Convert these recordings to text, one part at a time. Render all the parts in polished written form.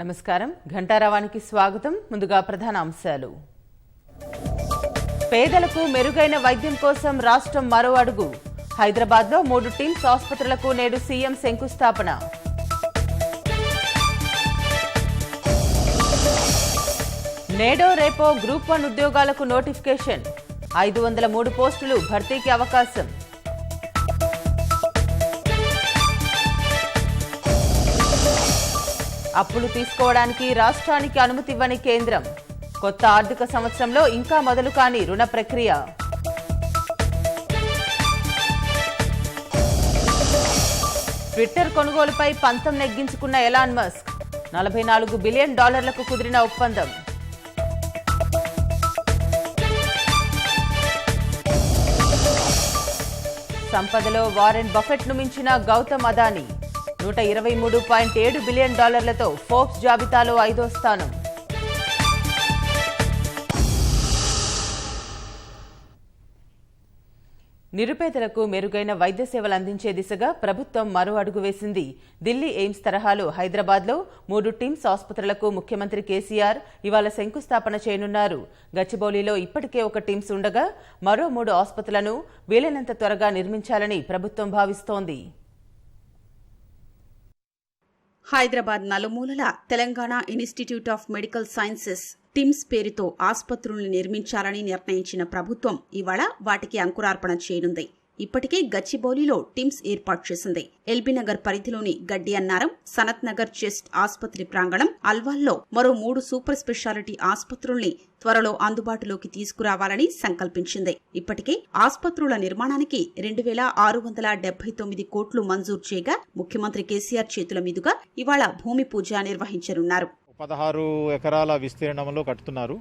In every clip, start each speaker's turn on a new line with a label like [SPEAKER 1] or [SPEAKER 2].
[SPEAKER 1] నమస్కారం ఘంటారావానికి స్వాగతం. ముందుగా ప్రధాన అంశాలు. పేదలకు మెరుగైన వైద్యం కోసం రాష్ట్రం మరో అడుగు. హైదరాబాద్లో 3 టిమ్స్ ఆసుపత్రులకు నేడు సీఎం శంకుస్థాపన. నేడో రేపో గ్రూప్ 1 ఉద్యోగాలకు నోటిఫికేషన్. 503 పోస్టులు భర్తీకి అవకాశం. అప్పులు తీసుకోవడానికి రాష్ట్రానికి అనుమతి ఇవ్వని కేంద్రం. కొత్త ఆర్థిక సంవత్సరంలో ఇంకా మొదలు కాని రుణ ప్రక్రియ. ట్విట్టర్ కొనుగోలుపై పంతం నెగ్గించుకున్న ఎలాన్ మస్క్. $44 బిలియన్ కుదిరిన ఒప్పందం. సంపదలో వారెన్ బఫెట్ ను మించిన గౌతమ్ అదానీ. $123.7 బిలియన్ ఫోర్బ్స్ జాబితాలో 5వ స్థానం. నిరుపేదలకు మెరుగైన వైద్య సేవలు అందించే దిశగా ప్రభుత్వం మరో అడుగు వేసింది. ఢిల్లీ ఎయిమ్స్ తరహాలో హైదరాబాద్లో 3 టిమ్స్ ఆసుపత్రులకు ముఖ్యమంత్రి కేసీఆర్ ఇవాళ శంకుస్థాపన చేయనున్నారు. గచ్చిబౌలిలో ఇప్పటికే ఒక టిమ్స్ ఉండగా మరో 3 ఆసుపత్రులను వీలైనంత త్వరగా నిర్మించాలని ప్రభుత్వం భావిస్తోంది.
[SPEAKER 2] హైదరాబాద్ నలుమూలల Telangana institute of medical sciences TIMS పేరుతో ఆసుపత్రులను నిర్మించాలని నిర్ణయించిన ప్రభుత్వం ఇవాళ వాటికి అంకురార్పణ చేయనుంది. ఇప్పటికే గచ్చిబౌలిలో టిమ్స్ ఏర్పాటు చేసింది. ఎల్బీనగర్ పరిధిలోని గడ్డి అన్నారం, సనత్ నగర్ చెస్ట్ ఆసుపత్రి ప్రాంగణం, అల్వాల్లో మరో 3 సూపర్ స్పెషాలిటీ ఆసుపత్రుల్ని త్వరలో అందుబాటులోకి తీసుకురావాలని సంకల్పించింది. ఇప్పటికే ఆసుపత్రుల నిర్మాణానికి 2,679 కోట్లు మంజూరు చేయగా ముఖ్యమంత్రి కేసీఆర్ చేతుల మీదుగా ఇవాళ భూమి పూజ నిర్వహించనున్నారు.
[SPEAKER 3] 16 ఎకరాల విస్తీర్ణంలో కట్టుతున్నారు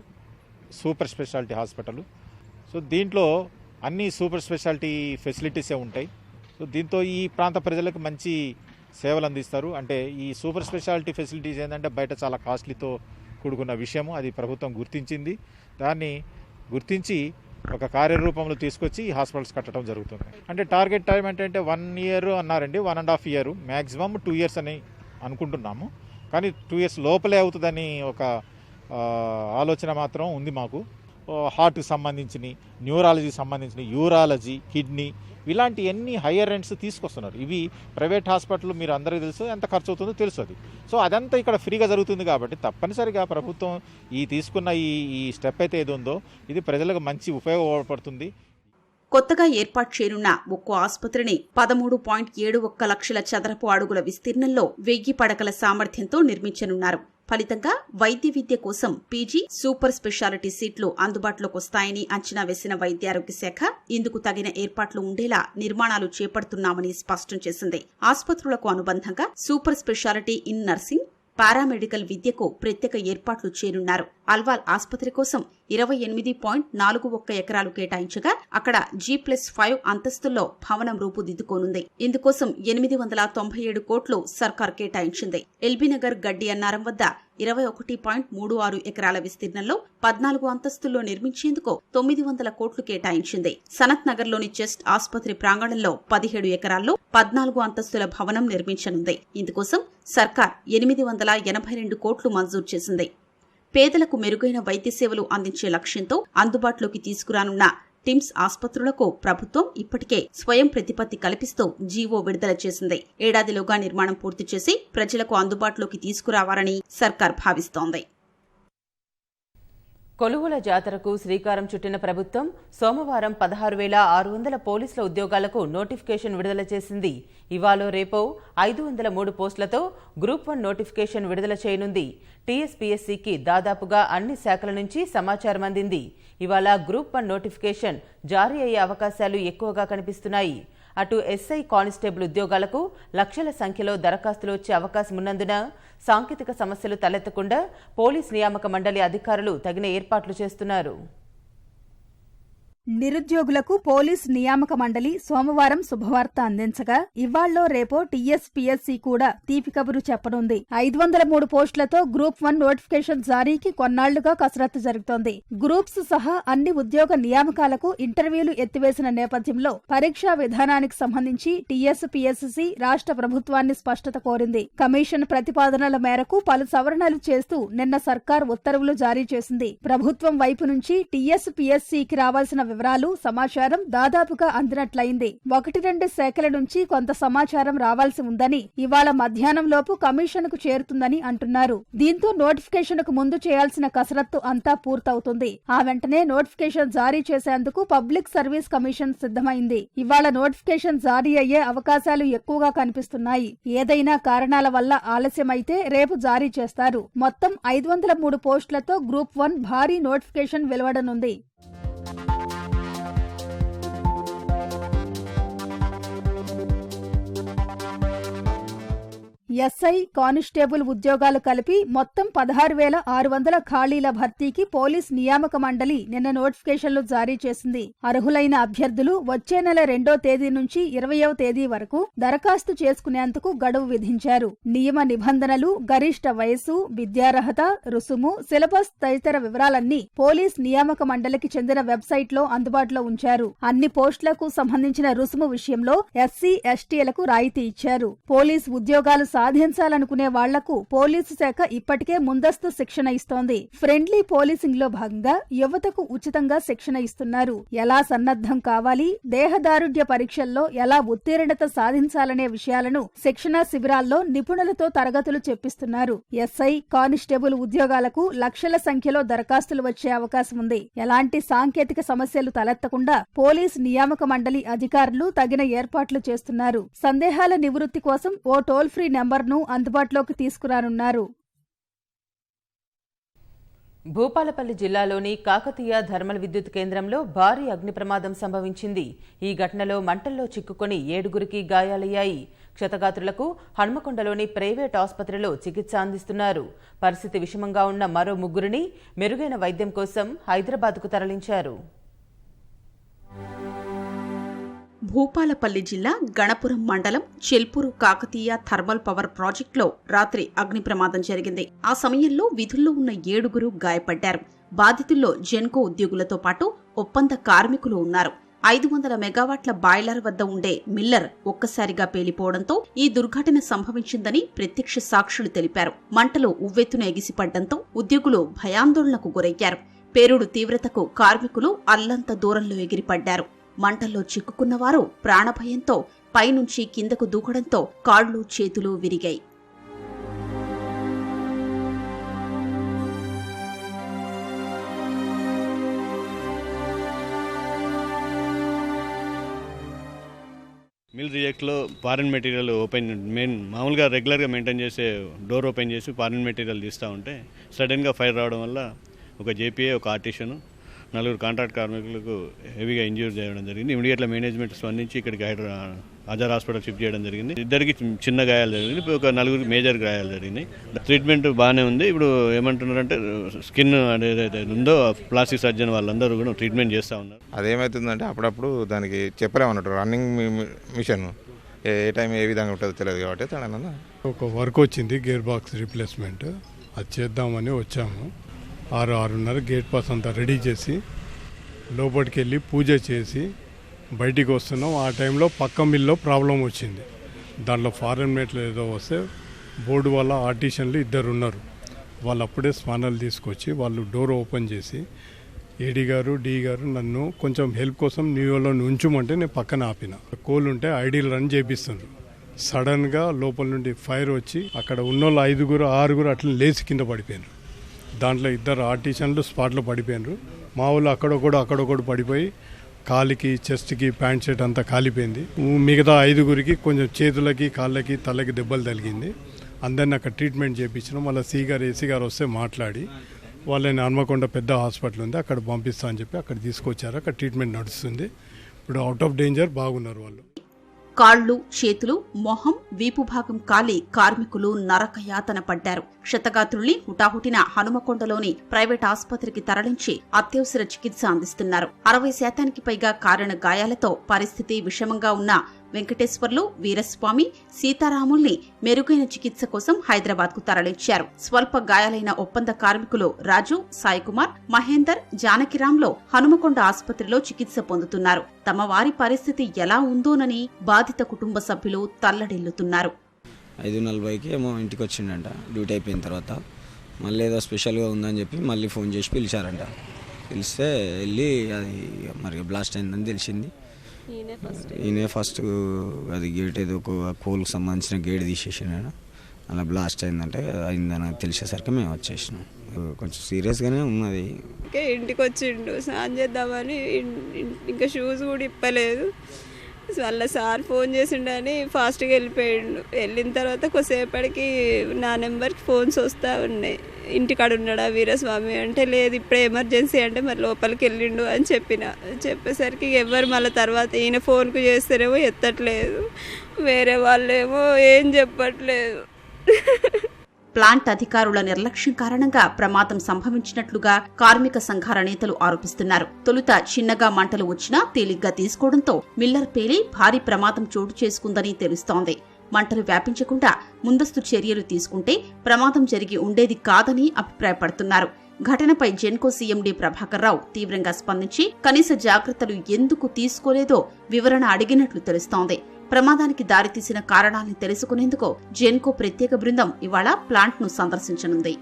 [SPEAKER 3] సూపర్ స్పెషాలిటీ హాస్పిటల్. సో దీంట్లో అన్ని సూపర్ స్పెషాలిటీ ఫెసిలిటీసే ఉంటాయి. సో దీంతో ఈ ప్రాంత ప్రజలకు మంచి సేవలు అందిస్తారు. అంటే ఈ సూపర్ స్పెషాలిటీ ఫెసిలిటీస్ ఏంటంటే బయట చాలా కాస్ట్లీతో కూడుకున్న విషయము. అది ప్రభుత్వం గుర్తించింది. దాన్ని గుర్తించి ఒక కార్యరూపంలో తీసుకొచ్చి ఈ హాస్పిటల్స్ కట్టడం జరుగుతుంది. అంటే టార్గెట్ టైం ఏంటంటే 1 ఇయర్ అన్నారండి, 1.5 ఇయర్, మ్యాక్సిమం 2 ఇయర్స్ అని అనుకుంటున్నాము. కానీ 2 ఇయర్స్ లోపలే అవుతుందని ఒక ఆలోచన మాత్రం ఉంది మాకు. హార్ట్కి సంబంధించిన, న్యూరాలజీకి సంబంధించిన, యూరాలజీ, కిడ్నీ ఇలాంటి ఎన్ని హయ్యర్ ఎండ్స్ తీసుకొస్తున్నారు. ఇవి ప్రైవేట్ హాస్పిటల్ మీరు అందరికీ తెలుసు ఎంత ఖర్చు అవుతుందో తెలుసు. అది సో అదంతా ఇక్కడ ఫ్రీగా జరుగుతుంది కాబట్టి తప్పనిసరిగా ప్రభుత్వం తీసుకున్న ఈ స్టెప్ అయితే ఏది ఉందో ఇది ప్రజలకు మంచి ఉపయోగపడుతుంది.
[SPEAKER 2] కొత్తగా ఏర్పాటు చేయనున్న ఒక్కో ఆసుపత్రిని 13.71 లక్షల చదరపు అడుగుల విస్తీర్ణంలో 1000 పడకల సామర్థ్యంతో నిర్మించనున్నారు. ఫలితంగా వైద్య విద్య కోసం పీజీ, సూపర్ స్పెషాలిటీ సీట్లు అందుబాటులోకి వస్తాయని అంచనా వేసిన వైద్యారోగ్య శాఖ ఇందుకు తగిన ఏర్పాట్లు ఉండేలా నిర్మాణాలు చేపడుతున్నామని స్పష్టం చేసింది. ఆసుపత్రులకు అనుబంధంగా super speciality in nursing, paramedical విద్యకు ప్రత్యేక ఏర్పాట్లు చేయనున్నారు. అల్వాల్ ఆసుపత్రి కోసం 28.41 ఎకరాలు కేటాయించగా అక్కడ G+5 అంతస్తుల్లో భవనం రూపుదిద్దుకోనుంది. ఇందుకోసం 897 కోట్లు సర్కార్ కేటాయించింది. ఎల్బీనగర్ గడ్డి అన్నారం వద్ద 21.36 ఎకరాల విస్తీర్ణంలో 14 అంతస్తుల్లో నిర్మించేందుకు 900 కోట్లు కేటాయించింది. సనత్ నగర్లోని చెస్ట్ ఆసుపత్రి ప్రాంగణంలో 17 ఎకరాల్లో 14 అంతస్తుల భవనం నిర్మించనుంది. ఇందుకోసం సర్కార్ 882 కోట్లు మంజూరు చేసింది. పేదలకు మెరుగైన వైద్య సేవలు అందించే లక్ష్యంతో అందుబాటులోకి తీసుకురానున్న టిమ్స్ ఆసుపత్రులకు ప్రభుత్వం ఇప్పటికే స్వయం ప్రతిపత్తి కల్పిస్తూ జీవో విడుదల చేసింది. ఏడాదిలోగా నిర్మాణం పూర్తి చేసి ప్రజలకు అందుబాటులోకి తీసుకురావాలని సర్కార్ భావిస్తోంది.
[SPEAKER 1] కొలువుల జాతరకు శ్రీకారం చుట్టిన ప్రభుత్వం సోమవారం 16,600 పోలీసుల ఉద్యోగాలకు నోటిఫికేషన్ విడుదల చేసింది. ఇవాళ రేపో 503 పోస్టులతో గ్రూప్ 1 నోటిఫికేషన్ విడుదల చేయనుంది. టీఎస్పీఎస్సీకి దాదాపుగా అన్ని శాఖల నుంచి సమాచారం అందింది. ఇవాళ గ్రూప్ 1 నోటిఫికేషన్ జారీ అయ్యే అవకాశాలు ఎక్కువగా కనిపిస్తున్నాయి. అటు ఎస్ఐ, కానిస్టేబుల్ ఉద్యోగాలకు లక్షల సంఖ్యలో దరఖాస్తులు వచ్చే అవకాశం ఉన్నందున సాంకేతిక సమస్యలు తలెత్తకుండా పోలీస్ నియామక మండలి అధికారులు తగిన ఏర్పాట్లు చేస్తున్నారు.
[SPEAKER 4] నిరుద్యోగులకు పోలీస్ నియామక మండలి సోమవారం శుభవార్త అందించగా ఇవాళ్ళో రేపో టీఎస్పీఎస్సీ కూడా తీపి కబురు చెప్పనుంది. 503 పోస్టులతో గ్రూప్ 1 నోటిఫికేషన్ జారీకి కొన్నాళ్లుగా కసరత్తు జరుగుతోంది. గ్రూప్స్ సహా అన్ని ఉద్యోగ నియామకాలకు ఇంటర్వ్యూలు ఎత్తివేసిన నేపథ్యంలో పరీక్షా విధానానికి సంబంధించి టీఎస్పీఎస్సీ రాష్ట్ర ప్రభుత్వాన్ని స్పష్టత కోరింది. కమిషన్ ప్రతిపాదనల మేరకు పలు సవరణలు చేస్తూ నిన్న సర్కార్ ఉత్తర్వులు జారీ చేసింది. ప్రభుత్వం వైపు నుంచి టీఎస్పీఎస్సీకి రావాల్సిన వివరాలు, సమాచారం దాదాపుగా అందినట్లయింది. 1-2 శాఖల నుంచి కొంత సమాచారం రావాల్సి ఉందని, ఇవాళ మధ్యాహ్నంలోపు కమిషన్కు చేరుతుందని అంటున్నారు. దీంతో నోటిఫికేషన్కు ముందు చేయాల్సిన కసరత్తు అంతా పూర్తవుతుంది. ఆ వెంటనే నోటిఫికేషన్ జారీ చేసేందుకు పబ్లిక్ సర్వీస్ కమిషన్ సిద్ధమైంది. ఇవాళ నోటిఫికేషన్ జారీ అయ్యే అవకాశాలు ఎక్కువగా కనిపిస్తున్నాయి. ఏదైనా కారణాల వల్ల ఆలస్యమైతే రేపు జారీ చేస్తారు. మొత్తం 503 పోస్టులతో గ్రూప్ 1 భారీ నోటిఫికేషన్ వెలువడనుంది. ఎస్ఐ, కానిస్టేబుల్ ఉద్యోగాలు కలిపి మొత్తం 16,600 ఖాళీల భర్తీకి పోలీస్ నియామక మండలి నిన్న నోటిఫికేషన్లు జారీ చేసింది. అర్హులైన అభ్యర్థులు వచ్చే నెల 2వ తేదీ నుంచి 20వ తేదీ వరకు దరఖాస్తు చేసుకునేందుకు గడువు విధించారు. నియమ నిబంధనలు, గరిష్ట వయస్సు, విద్యార్హత, రుసుము, సిలబస్ తదితర వివరాలన్నీ పోలీస్ నియామక మండలికి చెందిన వెబ్సైట్లో అందుబాటులో ఉంచారు. అన్ని పోస్టులకు సంబంధించిన రుసుము విషయంలో ఎస్సీ, ఎస్టీలకు రాయితీ ఇచ్చారు. పోలీస్ ఉద్యోగాలు సాధించాలనుకునే వాళ్లకు పోలీసు శాఖ ఇప్పటికే ముందస్తు శిక్షణ ఇస్తోంది. ఫ్రెండ్లీ పోలీసింగ్ లో భాగంగా యువతకు ఉచితంగా శిక్షణ ఇస్తున్నారు. ఎలా సన్నద్ధం కావాలి, దేహదారుఢ్య పరీక్షల్లో ఎలా ఉత్తీర్ణత సాధించాలనే విషయాలను శిక్షణా శిబిరాల్లో నిపుణులతో తరగతులు చెప్పిస్తున్నారు. ఎస్ఐ, కానిస్టేబుల్ ఉద్యోగాలకు లక్షల సంఖ్యలో దరఖాస్తులు వచ్చే అవకాశం ఉంది. ఎలాంటి సాంకేతిక సమస్యలు తలెత్తకుండా పోలీస్ నియామక మండలి అధికారులు తగిన ఏర్పాట్లు చేస్తున్నారు. సందేహాల నివృత్తి కోసం ఓ టోల్ ఫ్రీ నంబర్ను అందుబాటులోకి తీసుకురానున్నారు.
[SPEAKER 1] భూపాలపల్లి జిల్లాలోని కాకతీయ థర్మల్ విద్యుత్ కేంద్రంలో భారీ అగ్ని ప్రమాదం సంభవించింది. ఈ ఘటనలో మంటల్లో చిక్కుకొని 7గురికి గాయాలయ్యాయి. క్షతగాత్రులకు హన్మకొండలోని ప్రైవేట్ ఆసుపత్రిలో చికిత్స అందిస్తున్నారు. పరిస్థితి విషమంగా ఉన్న మరో 3గురిని మెరుగైన వైద్యం కోసం హైదరాబాద్కు తరలించారు.
[SPEAKER 2] భూపాలపల్లి జిల్లా గణపురం మండలం చెల్పూరు కాకతీయ థర్మల్ పవర్ ప్రాజెక్టులో రాత్రి అగ్ని ప్రమాదం జరిగింది. ఆ సమయంలో విధుల్లో ఉన్న 7గురు గాయపడ్డారు. బాధితుల్లో జెన్కో ఉద్యోగులతో పాటు ఒప్పంద కార్మికులు ఉన్నారు. 500 మెగావాట్ల బాయిలర్ వద్ద ఉండే మిల్లర్ ఒక్కసారిగా పేలిపోవడంతో ఈ దుర్ఘటన సంభవించిందని ప్రత్యక్ష సాక్షులు తెలిపారు. మంటలు ఉవ్వెత్తున ఎగిసిపడ్డంతో ఉద్యోగులు భయాందోళనకు గురయ్యారు. పేలుడు తీవ్రతకు కార్మికులు అల్లంత దూరంలో ఎగిరిపడ్డారు. మంటల్లో చిక్కుకున్నవారు ప్రాణభయంతో పైనుంచి కిందకు దూకడంతో కాళ్లు, చేతులు విరిగాయి.
[SPEAKER 5] మిల్ రిజెక్ట్లో ఫారిన్ మెటీరియల్ మామూలుగా రెగ్యులర్గా మెయింటైన్ చేసే డోర్ ఓపెన్ చేసి ఫారిన్ మెటీరియల్ తీస్తూ ఉంటే సడన్గా ఫైర్ రావడం వల్ల ఒక జేపీఏ, ఒక ఆర్టిషను, 4 కాంట్రాక్ట్ కార్మికులకు హెవీగా ఇంజ్యూర్ చేయడం జరిగింది. ఇమీడియట్గా మేనేజ్మెంట్ స్పందించి ఇక్కడికి హజార్ హాస్పిటల్ షిఫ్ట్ చేయడం జరిగింది. 2కి చిన్న గాయాలు జరిగింది, ఇప్పుడు ఒక 4గురికి మేజర్ గాయాలు జరిగినాయి. ట్రీట్మెంట్ బాగానే ఉంది. ఇప్పుడు ఏమంటున్నారంటే స్కిన్ ఏదైతే ఉందో ప్లాస్టిక్ సర్జన్ వాళ్ళందరూ కూడా ట్రీట్మెంట్ చేస్తూ ఉన్నారు.
[SPEAKER 6] అదేమవుతుందంటే అప్పుడప్పుడు దానికి చెప్పలేమన్నట్టు రన్నింగ్ మిషన్ ఏ టైం ఏ విధంగా ఉంటుందో తెలియదు కాబట్టి తడన
[SPEAKER 7] ఒక వర్క్ వచ్చింది, గేర్ బాక్స్ రీప్లేస్మెంట్. అది చేద్దామని వచ్చాము. 6-6:30 గేట్ పాస్ అంతా రెడీ చేసి లోపలికి వెళ్ళి పూజ చేసి బయటికి వస్తున్నాం. ఆ టైంలో పక్క మిల్లో ప్రాబ్లం వచ్చింది. దాంట్లో ఫారెన్ మేట్లు ఏదో వస్తే బోర్డు వల్ల ఆర్టిషన్లు 2 ఉన్నారు. వాళ్ళు అప్పుడే స్పానర్లు తీసుకొచ్చి వాళ్ళు డోర్ ఓపెన్ చేసి ఏడీ గారు, డి గారు నన్ను కొంచెం హెల్ప్ కోసం న్యూయోలో ఉంచుమంటే నేను పక్కన ఆపిన. కోల్ ఉంటే ఐడీలు రన్ చేపిస్తున్నారు. సడన్గా లోపల నుండి ఫైర్ వచ్చి అక్కడ ఉన్నోళ్ళు 5-6 అట్లా లేచి కింద పడిపోయినారు. దాంట్లో 2 ఆర్టిషన్లు స్పాట్లో పడిపోయినారు. మా వాళ్ళు అక్కడొకడు పడిపోయి కాలికి, చెస్ట్కి, ప్యాంట్ షర్ట్ అంతా కాలిపోయింది. మిగతా 5గురికి కొంచెం చేతులకి, కాళ్ళకి, తలకి దెబ్బలు తగిలింది. అందరిని అక్కడ ట్రీట్మెంట్ చేయించినాం. మళ్ళీ సి గారు, ఏసీ గారు వస్తే మాట్లాడి వాళ్ళని హన్మకొండ పెద్ద హాస్పిటల్ ఉంది అక్కడ పంపిస్తా అని చెప్పి అక్కడ తీసుకొచ్చారు. అక్కడ ట్రీట్మెంట్ నడుస్తుంది. ఇప్పుడు అవుట్ ఆఫ్ డేంజర్, బాగున్నారు వాళ్ళు.
[SPEAKER 2] కాళ్లు, చేతులు, మొహం, వీపు భాగం కాలి కార్మికులు నరకయాతన పడ్డారు. క్షతగాత్రుల్ని హుటాహుటిన హనుమకొండలోని ప్రైవేట్ ఆసుపత్రికి తరలించి అత్యవసర చికిత్స అందిస్తున్నారు. 60% పైగా కారణ గాయాలతో పరిస్థితి విషమంగా ఉన్న వెంకటేశ్వర్లు, వీరస్వామి, సీతారాముల్ని మెరుగైన చికిత్స కోసం హైదరాబాద్ కు తరలించారు. స్వల్ప గాయాలైన ఒప్పంద కార్మికులు రాజు, సాయికుమార్, మహేందర్, జానకిరాంలో హనుమకొండ ఆసుపత్రిలో చికిత్స పొందుతున్నారు. తమ వారి పరిస్థితి ఎలా ఉందోనని బాధిత కుటుంబ సభ్యులు తల్లడిల్లుతున్నారు.
[SPEAKER 8] 5:40కి ఏమో ఇంటికి వచ్చిండంట. డ్యూటీ అయిపోయిన తర్వాత మళ్ళీ ఏదో స్పెషల్గా ఉందని చెప్పి మళ్ళీ ఫోన్ చేసి పిలిచారంట. పిలిస్తే వెళ్ళి అది మరి బ్లాస్ట్ అయిందని తెలిసింది. ఈయనే ఫస్ట్ అది గేట్ ఏదో కోల్కి సంబంధించిన గేట్ తీసేసాను. అలా బ్లాస్ట్ అయిందంటే అయిందని తెలిసేసరికి మేము వచ్చేసినాం. కొంచెం సీరియస్గానే ఉన్నది.
[SPEAKER 9] ఇంటికి వచ్చిండు, స్నానం చేద్దామని ఇంకా షూస్ కూడా ఇప్పలేదు. వాళ్ళ సార్ ఫోన్ చేసిండని ఫాస్ట్గా వెళ్ళిపోయిండు. వెళ్ళిన తర్వాత కొద్దిసేపటికి నా నెంబర్కి ఫోన్స్ వస్తూ ఉన్నాయి. ఇంటికాడ ఉన్నాడా వీరస్వామి అంటే, లేదు ఇప్పుడే ఎమర్జెన్సీ అంటే మరి లోపలికి వెళ్ళిండు అని చెప్పేసరికి ఎవరు మళ్ళీ తర్వాత ఈయన ఫోన్కు చేస్తారేమో ఎత్తట్లేదు, వేరే వాళ్ళేమో ఏం చెప్పట్లేదు.
[SPEAKER 2] ప్లాంట్ అధికారుల నిర్లక్ష్యం కారణంగా ప్రమాదం సంభవించినట్లుగా కార్మిక సంఘాల నేతలు ఆరోపిస్తున్నారు. తొలుత చిన్నగా మంటలు వచ్చినా తేలిగ్గా తీసుకోవడంతో మిల్లర్ పేలి భారీ ప్రమాదం చోటు చేసుకుందని తెలుస్తోంది. మంటలు వ్యాపించకుండా ముందస్తు చర్యలు తీసుకుంటే ప్రమాదం జరిగి ఉండేది కాదని అభిప్రాయపడుతున్నారు. ఘటనపై జెన్కో సీఎండీ ప్రభాకర్ రావు తీవ్రంగా స్పందించి కనీస జాగ్రత్తలు ఎందుకు తీసుకోలేదో వివరణ అడిగినట్లు తెలుస్తోంది. ప్రమాదానికి దారితీసిన కారణాలను తెలుసుకునేందుకు జెన్కో ప్రత్యేక బృందం ఇవాళ ప్లాంట్ను సందర్శించనుంది.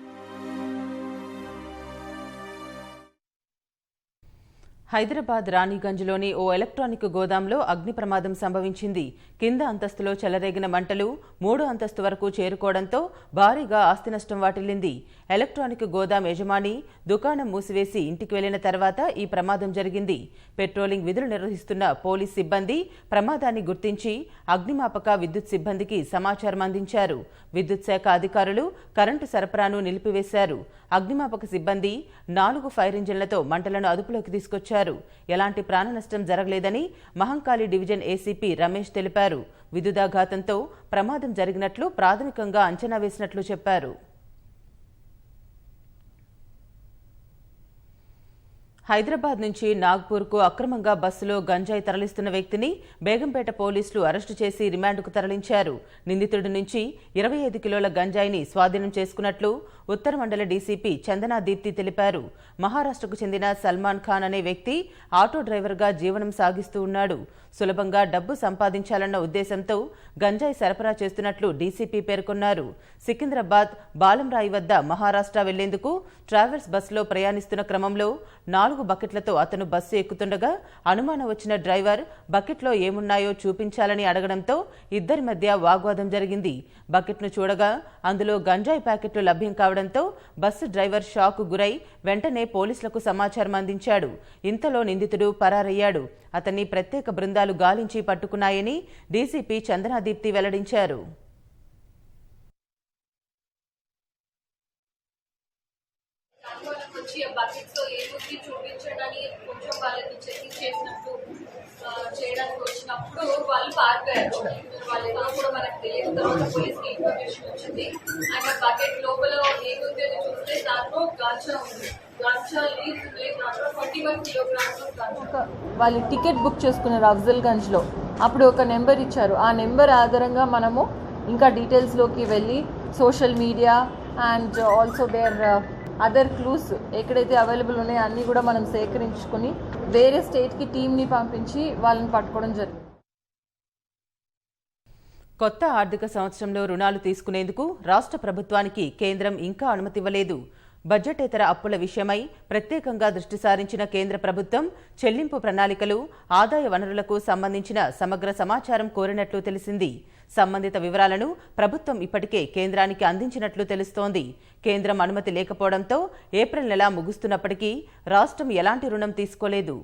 [SPEAKER 1] హైదరాబాద్ రాణిగంజ్లోని ఓ ఎలక్ట్రానిక్ గోదాంలో అగ్ని ప్రమాదం సంభవించింది. కింద అంతస్తులో చెలరేగిన మంటలు 3వ అంతస్తు వరకు చేరుకోవడంతో భారీగా ఆస్తి నష్టం వాటిల్లింది. ఎలక్ట్రానిక్ గోదాం యజమాని దుకాణం మూసివేసి ఇంటికి వెళ్లిన తర్వాత ఈ ప్రమాదం జరిగింది. పెట్రోలింగ్ విధులు నిర్వహిస్తున్న పోలీస్ సిబ్బంది ప్రమాదాన్ని గుర్తించి అగ్నిమాపక విద్యుత్ సిబ్బందికి సమాచారం అందించారు. విద్యుత్ శాఖ అధికారులు కరెంటు సరఫరాను నిలిపివేశారు. అగ్నిమాపక సిబ్బంది 4 ఫైర్ ఇంజిన్లతో మంటలను అదుపులోకి తీసుకొచ్చారు. ఎలాంటి ప్రాణ నష్టం జరగలేదని మహంకాళి డివిజన్ ఏసీపీ రమేష్ తెలిపారు. విద్యుదాఘాతంతో ప్రమాదం జరిగినట్లు ప్రాథమికంగా అంచనా వేసినట్లు చెప్పారు. హైదరాబాద్ నుంచి నాగ్పూర్కు అక్రమంగా బస్సులో గంజాయి తరలిస్తున్న వ్యక్తిని బేగంపేట పోలీసులు అరెస్టు చేసి రిమాండ్కు తరలించారు. నిందితుడి నుంచి 25 కిలోల గంజాయిని స్వాధీనం చేసుకున్నట్లు ఉత్తర మండల డీసీపీ చందనా దీప్తి తెలిపారు. మహారాష్ట్రకు చెందిన సల్మాన్ ఖాన్ అనే వ్యక్తి ఆటో డ్రైవర్గా జీవనం సాగిస్తూ ఉన్నాడు. సులభంగా డబ్బు సంపాదించాలన్న ఉద్దేశంతో గంజాయి సరఫరా చేస్తున్నట్లు డీసీపీ పేర్కొన్నారు. సికింద్రాబాద్ బాలంరాయి వద్ద మహారాష్ట్ర వెళ్లేందుకు ట్రావెల్స్ బస్సులో ప్రయాణిస్తున్న క్రమంలో 4 బకెట్లతో అతను బస్సు ఎక్కుతుండగా అనుమానం వచ్చిన డ్రైవర్ బకెట్లో ఏమున్నాయో చూపించాలని అడగడంతో ఇద్దరి మధ్య వాగ్వాదం జరిగింది. బకెట్ను చూడగా అందులో గంజాయి ప్యాకెట్లు లభ్యం కావడంతో బస్సు డ్రైవర్ షాక్ గురై వెంటనే పోలీసులకు సమాచారం అందించాడు. ఇంతలో నిందితుడు పరారయ్యాడు. అతన్ని ప్రత్యేక బృందాలు గాలించి పట్టుకున్నాయని డీసీపీ చందనాదీప్తి వెల్లడించారు.
[SPEAKER 10] చేయడానికి వచ్చినప్పుడు వాళ్ళు పారిపోయారు. వాళ్ళతో కూడా మనకు తెలియదు. తర్వాత పోలీస్కి ఇన్ఫర్మేషన్ వచ్చింది. అండ్ బకెట్ లోపల ఏముంది అని చూస్తే దాంట్లో గాంజా ఉంది. గాంజా లీజ్ దాంట్లో 41 కిలోగ్రామ్స్ గాంజా.
[SPEAKER 11] వాళ్ళు టికెట్ బుక్ చేసుకున్నారు అఫ్జల్గంజ్లో. అప్పుడు ఒక నెంబర్ ఇచ్చారు. ఆ నెంబర్ ఆధారంగా మనము ఇంకా డీటెయిల్స్లోకి వెళ్ళి social media and also there other clues ఎక్కడైతే అవైలబుల్ ఉన్నాయో అన్నీ కూడా మనం సేకరించుకుని వేరే స్టేట్కి టీంని పంపించి వాళ్ళని పట్టుకోవడం జరిగింది.
[SPEAKER 1] కొత్త ఆర్థిక సంవత్సరంలో రుణాలు తీసుకునేందుకు రాష్ట్ర ప్రభుత్వానికి కేంద్రం ఇంకా అనుమతివ్వలేదు. బడ్జెటేతర అప్పుల విషయమై ప్రత్యేకంగా దృష్టి సారించిన కేంద్ర ప్రభుత్వం చెల్లింపు ప్రణాళికలు, ఆదాయ వనరులకు సంబంధించిన సమగ్ర సమాచారం కోరినట్లు తెలిసింది. సంబంధిత వివరాలను ప్రభుత్వం ఇప్పటికే కేంద్రానికి అందించినట్లు తెలుస్తోంది. కేంద్రం అనుమతి లేకపోవడంతో ఏప్రిల్ నెల ముగుస్తున్నప్పటికీ రాష్ట్రం ఎలాంటి రుణం తీసుకోలేదు.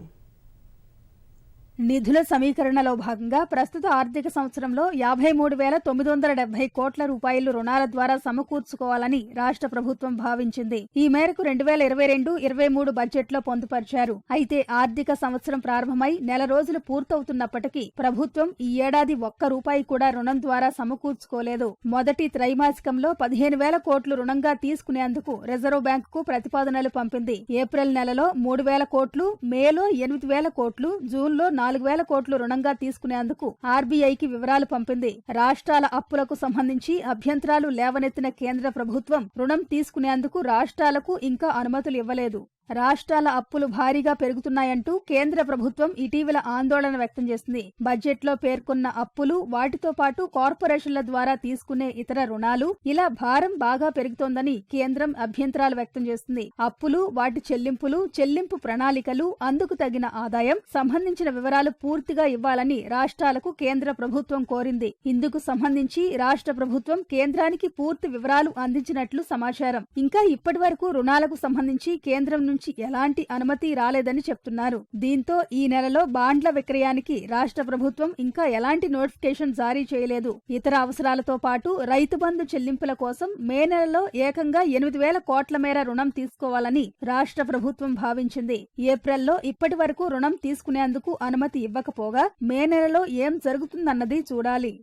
[SPEAKER 4] నిధుల సమీకరణలో భాగంగా ప్రస్తుత ఆర్థిక సంవత్సరంలో 53,970 కోట్ల రూపాయలు రుణాల ద్వారా సమకూర్చుకోవాలని రాష్ట్ర ప్రభుత్వం భావించింది. ఈ మేరకు 2022-23 బడ్జెట్లో పొందుపరిచారు. అయితే ఆర్థిక సంవత్సరం ప్రారంభమై నెల రోజులు పూర్తవుతున్నప్పటికీ ప్రభుత్వం ఈ ఏడాది ఒక్క రూపాయి కూడా రుణం ద్వారా సమకూర్చుకోలేదు. మొదటి త్రైమాసికంలో 15,000 కోట్లు రుణంగా తీసుకునేందుకు రిజర్వ్ బ్యాంకుకు ప్రతిపాదనలు పంపింది. ఏప్రిల్ నెలలో 3,000 కోట్లు, మేలో 8,000 కోట్లు, జూన్లో 4,000 కోట్లు రుణంగా తీసుకునేందుకు ఆర్బీఐకి వివరాలు పంపింది. రాష్ట్రాల అప్పులకు సంబంధించి అభ్యంతరాలు లేవనెత్తిన కేంద్ర ప్రభుత్వం రుణం తీసుకునేందుకు రాష్ట్రాలకు ఇంకా అనుమతులు ఇవ్వలేదు. రాష్ట్రాల అప్పులు భారీగా పెరుగుతున్నాయంటూ కేంద్ర ప్రభుత్వం ఇటీవల ఆందోళన వ్యక్తం చేసింది. బడ్జెట్లో పేర్కొన్న అప్పులు, వాటితో పాటు కార్పొరేషన్ల ద్వారా తీసుకునే ఇతర రుణాలు, ఇలా భారం బాగా పెరుగుతోందని కేంద్రం అభ్యంతరాలు వ్యక్తం చేస్తుంది. అప్పులు, వాటి చెల్లింపులు, చెల్లింపు ప్రణాళికలు, అందుకు తగిన ఆదాయం సంబంధించిన వివరాలు పూర్తిగా ఇవ్వాలని రాష్ట్రాలకు కేంద్ర ప్రభుత్వం కోరింది. ఇందుకు సంబంధించి రాష్ట్ర ప్రభుత్వం కేంద్రానికి పూర్తి వివరాలు అందించినట్లు సమాచారం. ఇంకా ఇప్పటివరకు రుణాలకు సంబంధించి కేంద్రం నుంచి ఎలాంటి అనుమతి రాలేదని చెప్తున్నారు. దీంతో ఈ నెలలో బాండ్ల విక్రయానికి రాష్ట్ర ప్రభుత్వం ఇంకా ఎలాంటి నోటిఫికేషన్ జారీ చేయలేదు. ఇతర అవసరాలతో పాటు రైతు బంధు చెల్లింపుల కోసం మే నెలలో ఏకంగా 8,000 కోట్ల మేర రుణం తీసుకోవాలని రాష్ట్ర ప్రభుత్వం భావించింది. ఏప్రిల్లో ఇప్పటి వరకు రుణం తీసుకునేందుకు అనుమతి ఇవ్వకపోగా మే నెలలో ఏం జరుగుతుందన్నది చూడాలి.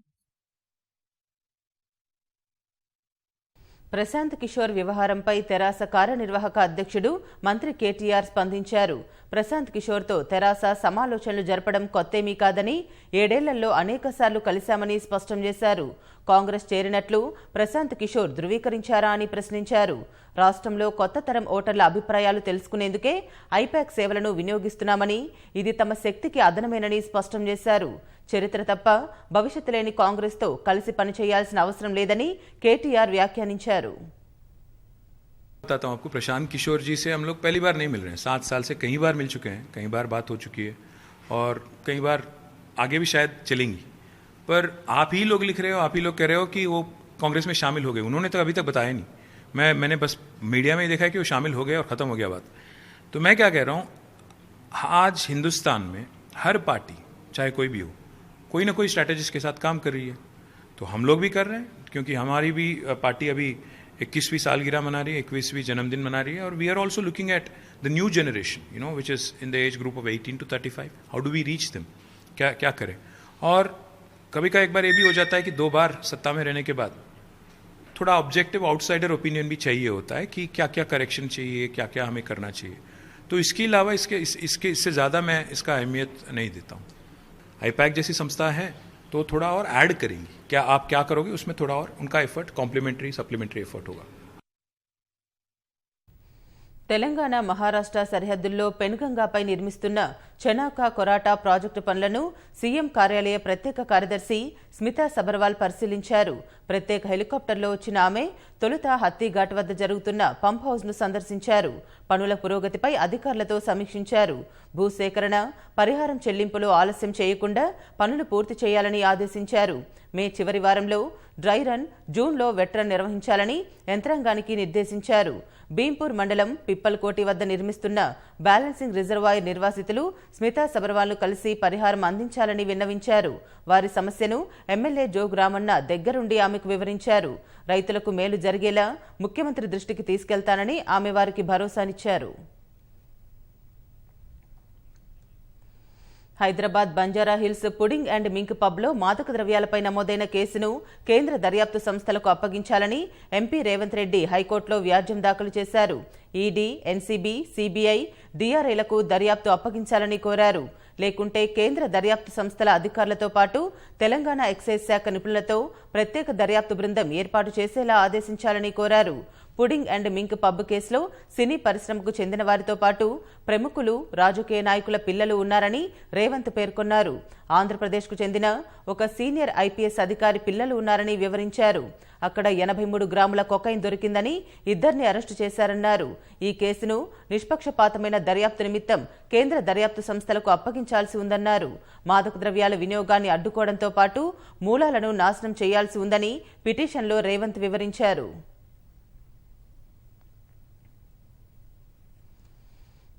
[SPEAKER 1] ప్రశాంత్ కిషోర్ వ్యవహారంపై తెరాస కార్యనిర్వాహక అధ్యక్షుడు మంత్రి కేటీఆర్ స్పందించారు. ప్రశాంత్ కిషోర్తో తెరాస సమాలోచనలు జరపడం కొత్తేమీ కాదని, 7 ఏళ్లలో అనేకసార్లు కలిశామని స్పష్టం చేశారు. కాంగ్రెస్ చేరినట్లు ప్రశాంత్ కిషోర్ ధృవీకరించారా అని ప్రశ్నించారు. రాష్ట్రంలో కొత్త తరం ఓటర్ల అభిప్రాయాలు తెలుసుకునేందుకే ఐపాక్ సేవలను వినియోగిస్తున్నామని, ఇది తమ శక్తికి అదనమేనని స్పష్టం చేశారు. చరిత్ర తప్ప భవిష్యత్తు లేని కాంగ్రెస్తో కలిసి పనిచేయాల్సిన అవసరం లేదని కేటీఆర్ వ్యాఖ్యానించారు.
[SPEAKER 12] बताता हूँ आपको, प्रशांत किशोर जी से हम लोग पहली बार नहीं मिल रहे हैं. 7 साल से कई बार मिल चुके हैं, कई बार बात हो चुकी है और कई बार आगे भी शायद चलेंगी. पर आप ही लोग लिख रहे हो, आप ही लोग कह रहे हो कि वो कांग्रेस में शामिल हो गए. उन्होंने तो अभी तक बताया नहीं. मैंने बस मीडिया में ही देखा है कि वो शामिल हो गए और ख़त्म हो गया बात. तो मैं क्या कह रहा हूँ, आज हिंदुस्तान में हर पार्टी चाहे कोई भी हो, कोई ना कोई स्ट्रैटेजिस्ट के साथ काम कर रही है. तो हम लोग भी कर रहे हैं, क्योंकि हमारी भी पार्टी अभी 21वीं सालगिरह मना रही है, 21वीं जन्मदिन मना रही है. और we are also looking at the new generation, you know, which is in the age group of 18 to 35. How do we reach them, क्या करें. और कभी का एक बार ये भी हो जाता है कि 2 बार सत्ता में रहने के बाद थोड़ा ऑब्जेक्टिव आउटसाइडर ओपिनियन भी चाहिए होता है कि क्या क्या करेक्शन चाहिए, क्या क्या हमें करना चाहिए. तो इसके अलावा इससे ज़्यादा मैं इसका अहमियत नहीं देता हूँ. आईपैक जैसी संस्था है तो थोड़ा और ऐड करेंगी. क्या आप क्या करोगे उसमें थोड़ा और उनका एफर्ट कॉम्प्लीमेंट्री सप्लीमेंट्री एफर्ट होगा.
[SPEAKER 1] తెలంగాణ మహారాష్ట్ర సరిహద్దుల్లో పెన్గంగాపై నిర్మిస్తున్న చెనాకా కొరాటా ప్రాజెక్టు పనులను సీఎం కార్యాలయ ప్రత్యేక కార్యదర్శి స్మితా సబర్వాల్ పరిశీలించారు. ప్రత్యేక హెలికాప్టర్లో వచ్చిన ఆమె తొలుత హత్తిఘాట్ వద్ద జరుగుతున్న పంప్ హౌస్ను సందర్శించారు. పనుల పురోగతిపై అధికారులతో సమీక్షించారు. భూసేకరణ, పరిహారం చెల్లింపులో ఆలస్యం చేయకుండా పనులు పూర్తి చేయాలని ఆదేశించారు. మే చివరి వారంలో డ్రై రన్, జూన్లో వెట్ రన్ నిర్వహించాలని యంత్రాంగానికి నిర్దేశించారు. భీంపూర్ మండలం పిప్పల్కోటి వద్ద నిర్మిస్తున్న బ్యాలెన్సింగ్ రిజర్వాయర్ నిర్వాసితులు స్మితా సబర్వాల్ను కలిసి పరిహారం అందించాలని విన్నవించారు. వారి సమస్యను ఎమ్మెల్యే జోగు రామన్న దగ్గరుండి ఆమెకు వివరించారు. రైతులకు మేలు జరిగేలా ముఖ్యమంత్రి దృష్టికి తీసుకెళ్తానని ఆమె వారికి భరోసానిచ్చారు. Hyderabad Banjara Hills pudding and mink పబ్లో మాదక ద్రవ్యాలపై నమోదైన కేసును కేంద్ర దర్యాప్తు సంస్థలకు అప్పగించాలని ఎంపీ రేవంత్ రెడ్డి హైకోర్టులో వ్యాజ్యం దాఖలు చేశారు. ఈడీ, ఎన్సీబీ, సీబీఐ, డీఆర్ఐలకు దర్యాప్తు అప్పగించాలని కోరారు. లేకుంటే కేంద్ర దర్యాప్తు సంస్థల అధికారులతో పాటు తెలంగాణ ఎక్సైజ్ శాఖ నిపుణులతో ప్రత్యేక దర్యాప్తు బృందం ఏర్పాటు చేసేలా ఆదేశించాలని కోరారు. పుడింగ్ అండ్ మింక్ పబ్ కేసులో సినీ పరిశ్రమకు చెందిన వారితో పాటు ప్రముఖులు, రాజకీయ నాయకుల పిల్లలు ఉన్నారని రేవంత్ పేర్కొన్నారు. ఆంధ్రప్రదేశ్కు చెందిన ఒక సీనియర్ ఐపీఎస్ అధికారి పిల్లలు ఉన్నారని వివరించారు. అక్కడ 83 గ్రాముల కొకైన్ దొరికిందని 2ని అరెస్టు చేశారన్నారు. ఈ కేసును నిష్పక్షపాతమైన దర్యాప్తు నిమిత్తం కేంద్ర దర్యాప్తు సంస్థలకు అప్పగించాల్సి ఉందన్నారు. మాదక ద్రవ్యాల వినియోగాన్ని అడ్డుకోవడంతో పాటు మూలాలను నాశనం చేయాల్సి ఉందని పిటిషన్లో రేవంత్ వివరించారు.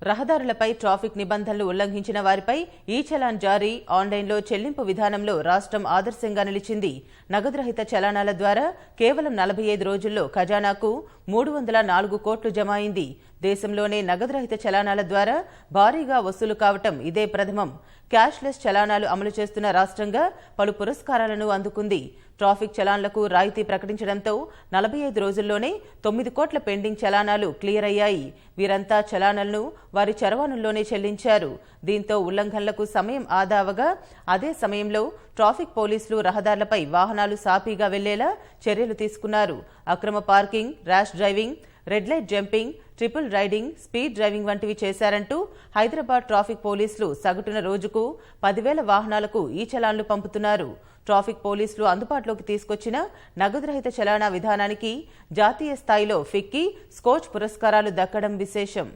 [SPEAKER 1] రహదారులపై ట్రాఫిక్ నిబంధనలు ఉల్లంఘించిన వారిపై ఈ చలాన్ జారీ, ఆన్లైన్లో చెల్లింపు విధానంలో రాష్ట్రం ఆదర్శంగా నిలిచింది. నగదురహిత చలానాల ద్వారా కేవలం 45 రోజుల్లో ఖజానాకు 304 కోట్లు జమ అయింది. దేశంలోనే నగదురహిత చలానాల ద్వారా భారీగా వసూలు కావటం ఇదే ప్రథమం. క్యాష్లెస్ చలానాలు అమలు చేస్తున్న రాష్ట్రంగా పలు పురస్కారాలను అందుకుంది. ట్రాఫిక్ చలాన్లకు రాయితీ ప్రకటించడంతో 45 రోజుల్లోనే 9 కోట్ల పెండింగ్ చలానాలు క్లియర్ అయ్యాయి. వీరంతా చలానాలను వారి చరవాణుల్లోనే చెల్లించారు. దీంతో ఉల్లంఘనలకు సమయం ఆదా అవగా అదే సమయంలో ట్రాఫిక్ పోలీసులు రహదారులపై వాహనాలు సాఫీగా వెళ్లేలా చర్యలు తీసుకున్నారు. అక్రమ parking, rash driving, red light jumping, triple riding, speed driving వంటివి చేశారంటూ హైదరాబాద్ ట్రాఫిక్ పోలీసులు సగటున రోజుకు 10,000 వాహనాలకు ఈ చలాన్లు పంపుతున్నారు. ట్రాఫిక్ పోలీసులు అందుబాటులోకి తీసుకొచ్చిన నగదురహిత చలానా విధానానికి జాతీయ స్థాయిలో ఫిక్కీ, స్కోచ్ పురస్కారాలు దక్కడం విశేషం.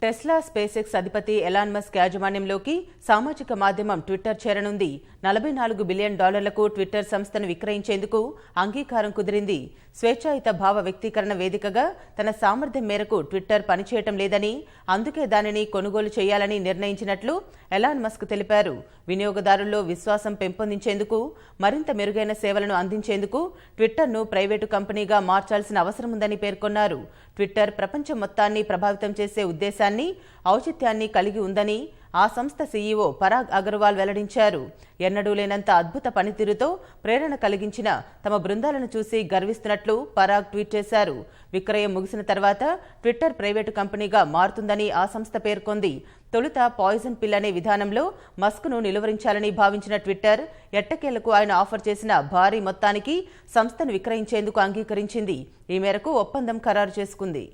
[SPEAKER 1] టెస్లా స్పేస్ ఎక్స్ అధిపతి ఎలాన్ మస్క్ యాజమాన్యంలోకి సామాజిక మాధ్యమం ట్విట్టర్ చేరనుంది. $44 బిలియన్ ట్విట్టర్ సంస్థను విక్రయించేందుకు అంగీకారం కుదిరింది. స్వేచ్ఛాయుత భావ వ్యక్తీకరణ వేదికగా తన సామర్థ్యం మేరకు ట్విట్టర్ పనిచేయటం లేదని, అందుకే దానిని కొనుగోలు చేయాలని నిర్ణయించినట్లు ఎలాన్ మస్క్ తెలిపారు. వినియోగదారుల్లో విశ్వాసం పెంపొందించేందుకు, మరింత మెరుగైన సేవలను అందించేందుకు ట్విట్టర్ను ప్రైవేటు కంపెనీగా మార్చాల్సిన అవసరం ఉందని పేర్కొన్నారు. ట్విట్టర్ ప్రపంచం మొత్తాన్ని ప్రభావితం చేసే ఉద్దేశాన్ని, ఔచిత్యాన్ని కలిగి ఉందని ఆ సంస్థ సీఈఓ పరాగ్ అగర్వాల్ వెల్లడించారు. ఎన్నడూ లేనంత అద్భుత పనితీరుతో ప్రేరణ కలిగించిన తమ బృందాలను చూసి గర్విస్తున్నట్లు పరాగ్ ట్వీట్ చేశారు. విక్రయం ముగిసిన తర్వాత ట్విట్టర్ ప్రైవేటు కంపెనీగా మారుతుందని ఆ సంస్థ పేర్కొంది. తొలుత పాయిజన్ పిల్ అనే విధానంలో మస్క్ను నిలువరించాలని భావించిన ట్విట్టర్ ఎట్టకేలకు ఆయన ఆఫర్ చేసిన భారీ మొత్తానికి సంస్థను విక్రయించేందుకు అంగీకరించింది. ఈ మేరకు ఒప్పందం ఖరారు చేసుకుంది.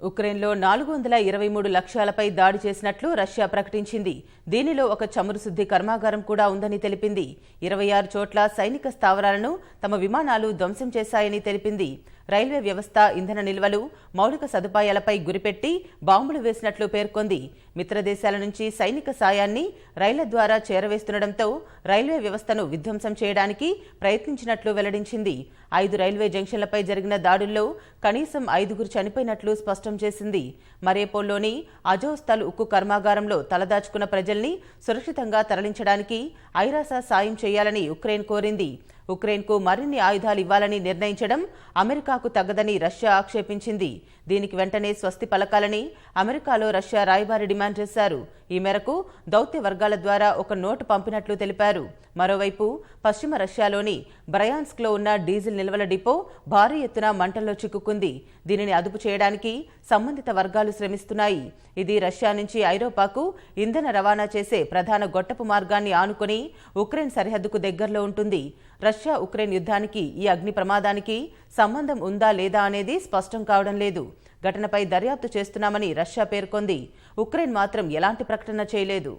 [SPEAKER 1] ఉక్రెయిన్లో 423 లక్ష్యాలపై దాడి చేసినట్లు రష్యా ప్రకటించింది. దీనిలో ఒక చమురు శుద్ధి కర్మాగారం కూడా ఉందని తెలిపింది. 26 చోట్ల సైనిక స్థావరాలను తమ విమానాలు ధ్వంసం చేశాయని తెలిపింది. రైల్వే వ్యవస్థ, ఇంధన నిల్వలు, మౌలిక సదుపాయాలపై గురిపెట్టి బాంబులు వేసినట్లు పేర్కొంది. మిత్రదేశాల నుంచి సైనిక సాయాన్ని రైళ్ల ద్వారా చేరవేస్తుండటంతో రైల్వే వ్యవస్థను విధ్వంసం చేయడానికి ప్రయత్నించినట్లు వెల్లడించింది. 5 రైల్వే జంక్షన్లపై జరిగిన దాడుల్లో కనీసం 5 చనిపోయినట్లు స్పష్టం చేసింది. మరియపోల్లోని అజోస్తల్ ఉక్కు కర్మాగారంలో తలదాచుకున్న ప్రజల్ని సురక్షితంగా తరలించడానికి ఐరాస సాయం చేయాలని ఉక్రెయిన్ కోరింది. ఉక్రెయిన్కు మరిన్ని ఆయుధాలు ఇవ్వాలని నిర్ణయించడం అమెరికాకు తగ్గదని రష్యా ఆక్షేపించింది. దీనికి వెంటనే స్వస్తి పలకాలని అమెరికాలో రష్యా రాయబారి డిమాండ్ చేశారు. ఈ మేరకు దౌత్య వర్గాల ద్వారా ఒక నోటు పంపినట్లు తెలిపారు. మరోవైపు పశ్చిమ రష్యాలోని బ్రయాన్స్క్లో ఉన్న డీజిల్ నిల్వల డిపో భారీ ఎత్తున మంటల్లో చిక్కుకుంది. దీనిని అదుపు చేయడానికి సంబంధిత వర్గాలు శ్రమిస్తున్నాయి. ఇది రష్యా నుంచి ఐరోపాకు ఇంధన రవాణా చేసే ప్రధాన గొట్టపు మార్గాన్ని ఆనుకొని ఉక్రెయిన్ సరిహద్దుకు దగ్గరలో ఉంటుంది. రష్యా ఉక్రెయిన్ యుద్ధానికి ఈ అగ్ని ప్రమాదానికి సంబంధం ఉందా లేదా అనేది స్పష్టం కావడం లేదు. ఘటనపై దర్యాప్తు చేస్తున్నామని రష్యా పేర్కొంది. ఉక్రెయిన్ మాత్రం ఎలాంటి ప్రకటన చేయలేదు.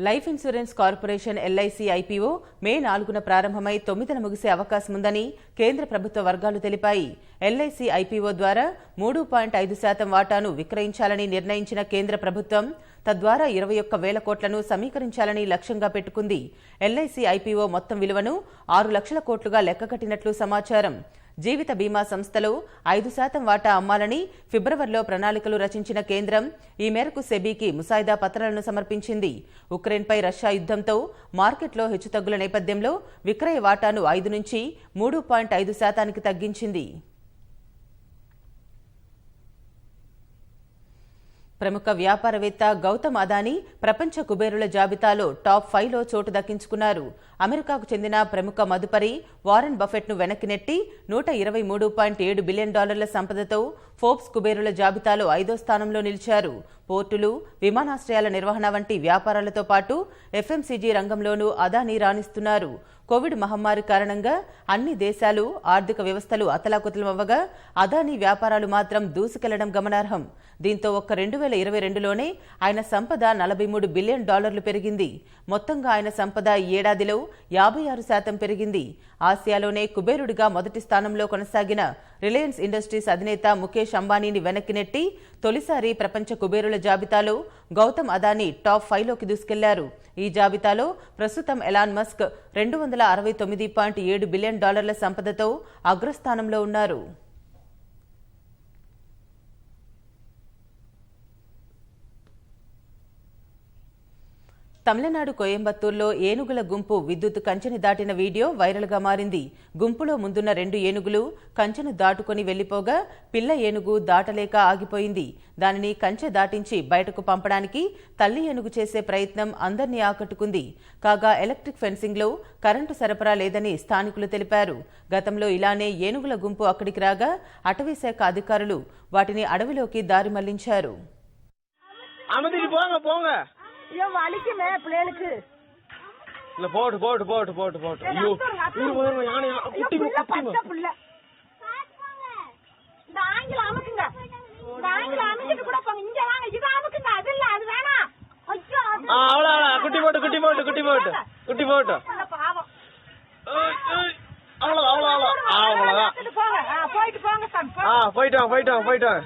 [SPEAKER 1] Life insurance corporation LIC IPO May 4న ప్రారంభమై 9న ముగిసే అవకాశం ఉందని కేంద్ర ప్రభుత్వ వర్గాలు తెలిపాయి. ఎల్ఐసి ఐపీఓ ద్వారా 3.5% వాటాను విక్రయించాలని నిర్ణయించిన కేంద్ర ప్రభుత్వం తద్వారా 21,000 కోట్లను సమీకరించాలని లక్ష్యంగా పెట్టుకుంది. ఎల్ఐసి ఐపీఓ మొత్తం విలువను 6 లక్షల కోట్లుగా లెక్కగట్టినట్లు సమాచారం. జీవిత బీమా సంస్థలో 5% వాటా అమ్మాలని ఫిబ్రవరిలో ప్రణాళికలు రచించిన కేంద్రం ఈ మేరకు సెబీకి ముసాయిదా పత్రాలను సమర్పించింది. ఉక్రెయిన్పై రష్యా యుద్ధంతో మార్కెట్లో హెచ్చుతగ్గుల నేపథ్యంలో విక్రయ వాటాను 5 నుంచి 3.5% తగ్గించింది. ప్రముఖ వ్యాపారవేత్త గౌతమ్ అదానీ ప్రపంచ కుబేరుల జాబితాలో టాప్ 5లో చోటు దక్కించుకున్నారు. అమెరికాకు చెందిన ప్రముఖ మదుపరి వారెన్ బఫెట్ను వెనక్కి నెట్టి $123.7 బిలియన్ సంపదతో ఫోర్బ్స్ కుబేరుల జాబితాలో 5వ స్థానంలో నిలిచారు. పోర్టులు, విమానాశ్రయాల నిర్వహణ వంటి వ్యాపారాలతో పాటు ఎఫ్ఎంసీజీ రంగంలోనూ అదానీ రాణిస్తున్నారు. కోవిడ్ మహమ్మారి కారణంగా అన్ని దేశాలు, ఆర్థిక వ్యవస్థలు అతలాకుతలమవ్వగా అదానీ వ్యాపారాలు మాత్రం దూసుకెళ్లడం గమనార్హం. దీంతో ఒక్క 2022లోనే ఆయన సంపద $43 బిలియన్ పెరిగింది. మొత్తంగా ఆయన సంపద ఈ ఏడాదిలో 56% పెరిగింది. ఆసియాలోనే కుబేరుడిగా మొదటి స్థానంలో కొనసాగిన రిలయన్స్ ఇండస్ట్రీస్ అధినేత ముఖేష్ అంబానీని వెనక్కి నెట్టి తొలిసారి ప్రపంచ కుబేరుల జాబితాలో గౌతమ్ అదానీ టాప్ 5లోకి దూసుకెళ్లారు. ఈ జాబితాలో ప్రస్తుతం ఎలాన్ మస్క్ $269.7 బిలియన్ సంపదతో అగ్రస్థానంలో ఉన్నారు. తమిళనాడు కోయంబత్తూరులో ఏనుగుల గుంపు విద్యుత్ కంచెని దాటిన వీడియో వైరల్గా మారింది. గుంపులో ముందున్న 2 ఏనుగులు కంచెను దాటుకొని వెళ్లిపోగా పిల్ల ఏనుగు దాటలేక ఆగిపోయింది. దానిని కంచె దాటించి బయటకు పంపడానికి తల్లి ఏనుగు చేసే ప్రయత్నం అందర్నీ ఆకట్టుకుంది. కాగా ఎలక్ట్రిక్ ఫెన్సింగ్లో కరెంటు సరఫరా లేదని స్థానికులు తెలిపారు. గతంలో ఇలానే ఏనుగుల గుంపు అక్కడికి రాగా అటవీశాఖ అధికారులు వాటిని అడవిలోకి దారి మళ్లించారు.
[SPEAKER 13] வலிக்குமே பிள்ளைகளுக்கு
[SPEAKER 14] இல்ல போட்டு போட்டு போட்டு போட்டு போட்டு ஐயோ குட்டி குட்டி
[SPEAKER 13] புள்ள இந்த ஆங்கில அமுக்குங்க இந்த ஆங்கில அமுக்கிட்டு கூட போங்க இங்க வாங்க இது அமுக்குங்க அது இல்ல அது வேணாம் ஐயோ
[SPEAKER 14] அவ்வளவு குட்டி போட்டு குட்டி போட்டு குட்டி போட்டு குட்டி போட்டு
[SPEAKER 13] பாவம்
[SPEAKER 14] அவ்வளவு அவ்வளவு அவ்வளவு
[SPEAKER 13] போங்க போயிட்டு போங்க சார்
[SPEAKER 14] போயிட்டு வாங்க